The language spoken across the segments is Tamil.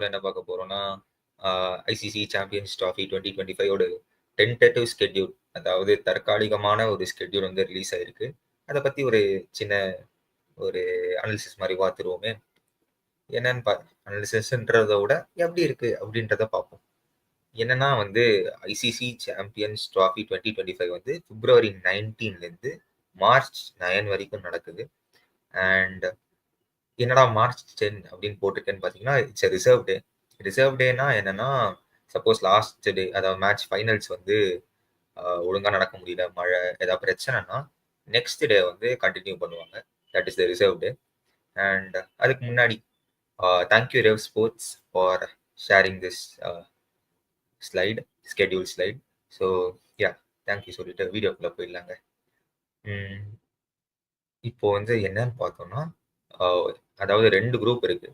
என்ன பார்க்க போறோம்னா ஐசிசி சாம்பியன்ஸ் ட்ராஃபி 2025 ஓட டென்டேட்டிவ் ஸ்கெட்யூல், அதாவது தற்காலிகமான ஒரு ஸ்கெட்யூல் வந்து ரிலீஸ் ஆயிருக்கு. அதை பத்தி ஒரு சின்ன ஒரு அனாலிசிஸ் மாதிரி பார்த்துருவோமே. என்னன்னு அனாலிசிஸ்ன்றத விட எப்படி இருக்கு அப்படின்றத பார்ப்போம். என்னன்னா வந்து ஐசிசி சாம்பியன்ஸ் ட்ராஃபி 2025 வந்து பிப்ரவரி 19லேருந்து மார்ச் 9 வரைக்கும் நடக்குது. அண்ட் என்னடா மார்ச் 10 அப்படின்னு போட்டிருக்கேன்னு பார்த்தீங்கன்னா, இட்ஸ் ரிசர்வ் டே. ரிசர்வ் டேனா என்னன்னா, சப்போஸ் லாஸ்ட் டே அதாவது மேட்ச் ஃபைனல்ஸ் வந்து ஒழுங்காக நடக்க முடியல, மழை ஏதாவது பிரச்சனைனா நெக்ஸ்ட் டே வந்து கண்டினியூ பண்ணுவாங்க. That is the reserve day. And அதுக்கு முன்னாடி thank you Rev sports for sharing this slide, schedule slide. So ya, thank you சொல்லிட்டு வீடியோக்குள்ளே போயிடலாங்க. இப்போ வந்து என்னன்னு பார்த்தோம்னா, அதாவது 2 குரூப் இருக்கு.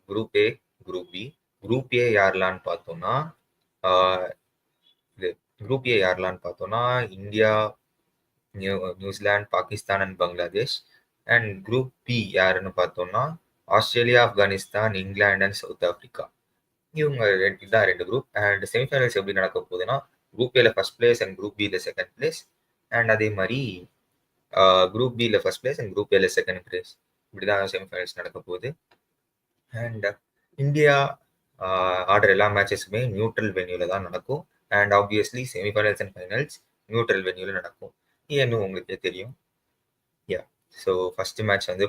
Group A, group B. Group A யாரெல்லாம்னு பார்த்தோம்னா, இது குரூப் ஏ யாரெல்லாம்னு பார்த்தோம்னா India, New Zealand, Pakistan and Bangladesh. And group B யாருன்னு பார்த்தோம்னா Australia, Afghanistan, England and South Africa. இவங்க இதான் 2 குரூப். அண்ட் செமிஃபைனல்ஸ் எப்படி நடக்க போகுதுன்னா, குரூப் ஏல ஃபர்ஸ்ட் பிளேஸ் அண்ட் குரூப் பியில் செகண்ட் பிளேஸ். அண்ட் அதே மாதிரி குரூப் பியில் ஃபர்ஸ்ட் பிளேஸ் அண்ட் குரூப் ஏல செகண்ட் பிளேஸ். இப்படிதான் செமிஃபைனல்ஸ் நடக்க போகுது. அண்ட் இந்தியா ஆடுற எல்லா மேட்சஸுமே நியூட்ரல் வென்யூல தான் நடக்கும். And obviously semifinals and finals neutral வென்யூல நடக்கும். ஏன்னு உங்களுக்கே தெரியும். யா, ஸோ ஃபர்ஸ்ட் மேட்ச் வந்து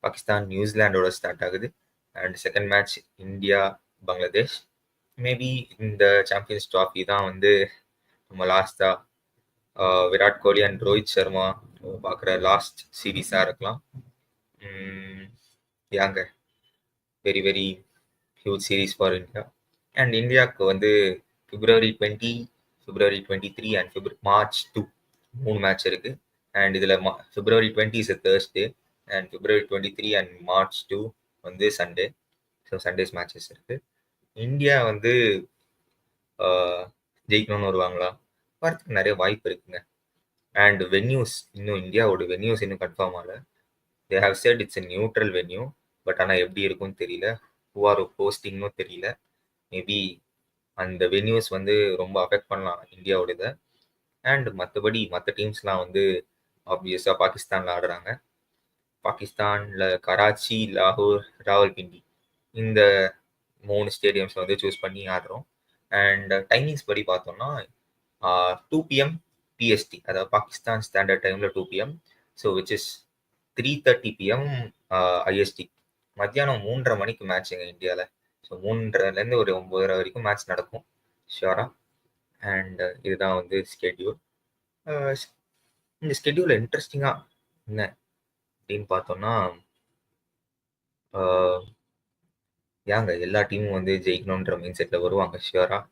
பாகிஸ்தான் நியூசிலாண்டோட ஸ்டார்ட் ஆகுது. And second match India Bangladesh. Maybe இந்த சாம்பியன்ஸ் ட்ராஃபி தான் வந்து நம்ம லாஸ்டா விராட் கோலி அண்ட் ரோஹித் சர்மா பார்க்குற லாஸ்ட் சீரீஸாக இருக்கலாம். யாங்க, very very huge series for India. And இந்தியாவுக்கு வந்து February 20, February 23 and March 2 3 match இருக்கு. அண்ட் இதில் February 20 is Thursday and February 23 and March 2 வந்து சண்டே. ஸோ சண்டேஸ் மேட்சஸ் இருக்கு. இந்தியா வந்து ஜெயிக்கணும்னு வருவாங்களா? வரதுக்கு நிறைய வாய்ப்பு இருக்குங்க. அண்ட் வென்யூஸ், இன்னும் இந்தியாவோட வென்யூஸ் இன்னும் கன்ஃபார்ம் ஆகல. They have set it's a neutral venue. But ஆனால் எப்படி இருக்கும்னு தெரியல, ஹூ ஆர் போஸ்டிங்னும் தெரியல. மேபி அந்த வென்யூஸ் வந்து ரொம்ப அஃபெக்ட் பண்ணலாம் இந்தியாவோட இதை. அண்ட் மற்றபடி மற்ற டீம்ஸ்லாம் வந்து ஆப்வியஸாக பாகிஸ்தானில் ஆடுறாங்க. பாகிஸ்தானில் கராச்சி, லாகூர், ராவல்பிண்டி இந்த 3 ஸ்டேடியம்ஸ் வந்து சூஸ் பண்ணி ஆடுறோம். அண்ட் டைமிங்ஸ் படி பார்த்தோம்னா 2 PM PST, அதாவது பாகிஸ்தான் ஸ்டாண்டர்ட் டைமில் 2 PM. So which is 3:30 PM IST. மத்தியானம் 3:30 மணிக்கு மேட்சுங்க இந்தியாவில். ஸோ 3:30லேருந்து ஒரு 9:30 வரைக்கும் மேட்ச் நடக்கும் ஷியோராக. அண்ட் இதுதான் வந்து ஸ்கெட்யூல். இந்த ஸ்கெட்யூல் இன்ட்ரெஸ்டிங்காக என்ன அப்படின்னு பார்த்தோம்னா, ஏங்க எல்லா டீமும் வந்து ஜெயிக்கணுன்ற மைண்ட் செட்டில் வருவாங்க ஷியோராக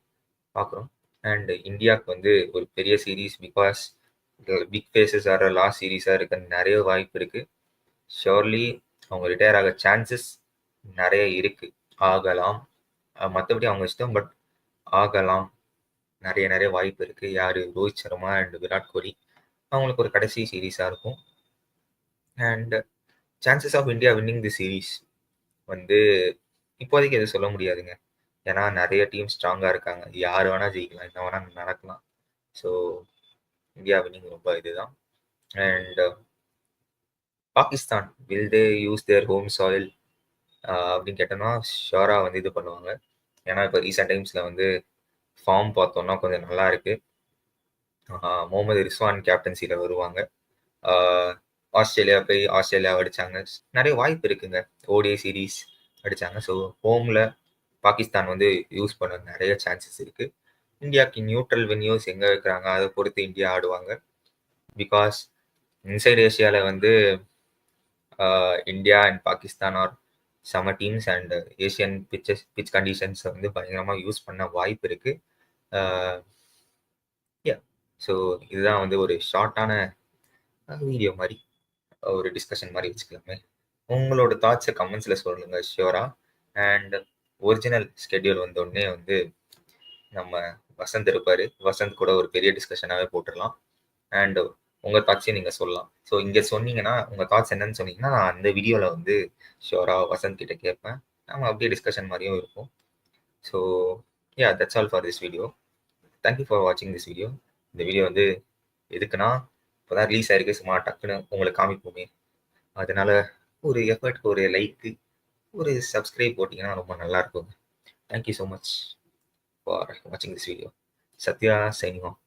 பார்க்குறோம். அண்ட் இந்தியாவுக்கு வந்து ஒரு பெரிய சீரீஸ், பிகாஸ் பிக் ஃபேஸஸ் ஆகிற லாஸ்ட் சீரீஸாக இருக்க நிறைய வாய்ப்பு இருக்குது. ஷியோர்லி அவங்க ரிட்டையர் ஆக சான்சஸ் நிறைய இருக்குது, ஆகலாம். மற்றபடி அவங்க இஷ்டம், பட் ஆகலாம். நிறைய வாய்ப்பு இருக்குது. யார்? ரோஹித் சர்மா அண்ட் விராட் கோலி. அவங்களுக்கு ஒரு கடைசி சீரீஸாக இருக்கும். And chances of India winning the series வந்து இப்போதைக்கு எதுவும் சொல்ல முடியாதுங்க. ஏன்னா நிறைய டீம் ஸ்ட்ராங்காக இருக்காங்க. யார் வேணால் ஜெயிக்கலாம், என்ன வேணால் நடக்கலாம். ஸோ இந்தியா வின்னிங் ரொம்ப இதுதான். And Pakistan, will they use their home soil அப்படின்னு கேட்டோம்னா ஷோராக வந்து இது பண்ணுவாங்க. ஏன்னா இப்போ ரீசெண்ட் டைம்ஸில் வந்து ஃபார்ம் பார்த்தோம்னா கொஞ்சம் நல்லா இருக்குது. முகமது ரிஸ்வான் கேப்டன்சியில் வருவாங்க. ஆஸ்திரேலியா போய் ஆஸ்திரேலியாவை அடித்தாங்க. நிறைய வாய்ப்பு இருக்குங்க. ஓடிஐ சீரீஸ் அடித்தாங்க. ஸோ ஹோமில் பாகிஸ்தான் வந்து யூஸ் பண்ண நிறைய சான்சஸ் இருக்குது. இந்தியாவுக்கு நியூட்ரல் வென்யூஸ் எங்கே இருக்கிறாங்க அதை பொறுத்து இந்தியா ஆடுவாங்க. பிகாஸ் இன்சைட் ஏஷியாவில் வந்து இந்தியா அண்ட் பாகிஸ்தான் ஆர் சம டீம்ஸ். அண்ட் ஏஷியன் பிச் கண்டிஷன்ஸை வந்து பயங்கரமாக யூஸ் பண்ண வாய்ப்பு இருக்குது. ஸோ இதுதான் வந்து ஒரு ஷார்ட்டான வீடியோ மாதிரி, ஒரு டிஸ்கஷன் மாதிரி வச்சுக்கலாமே. உங்களோட தாட்ஸை கமெண்ட்ஸில் சொல்லுங்கள் ஷியோராக. அண்ட் ஒரிஜினல் ஸ்கெட்யூல் வந்தோடனே வந்து நம்ம வசந்த் இருப்பார், வசந்த் கூட ஒரு பெரிய டிஸ்கஷனாகவே போட்டுடலாம். அண்ட் உங்கள் தாட்ஸையும் நீங்கள் சொல்லலாம். ஸோ இங்கே சொன்னீங்கன்னா உங்கள் தாட்ஸ் என்னன்னு சொன்னீங்கன்னா நான் அந்த வீடியோவில் வந்து ஷியோராக வசந்த் கிட்ட கேட்பேன். நம்ம அப்படியே டிஸ்கஷன் மாதிரியும் இருக்கும். So yeah, that's all for this video. Thank you for வாட்சிங் திஸ் வீடியோ. இந்த வீடியோ வந்து எதுக்குன்னா, இப்போ தான் ரிலீஸ் ஆயிருக்கு, சும்மா டக்குன்னு உங்களுக்கு காமிப்போமே, அதனால ஒரு எஃபர்ட்க்கு ஒரு லைக்கு, ஒரு சப்ஸ்கிரைப் போட்டிங்கன்னா ரொம்ப நல்லா இருக்கும். தேங்க்யூ ஸோ மச் ஃபார் வாட்சிங் this video. Sathya signing off.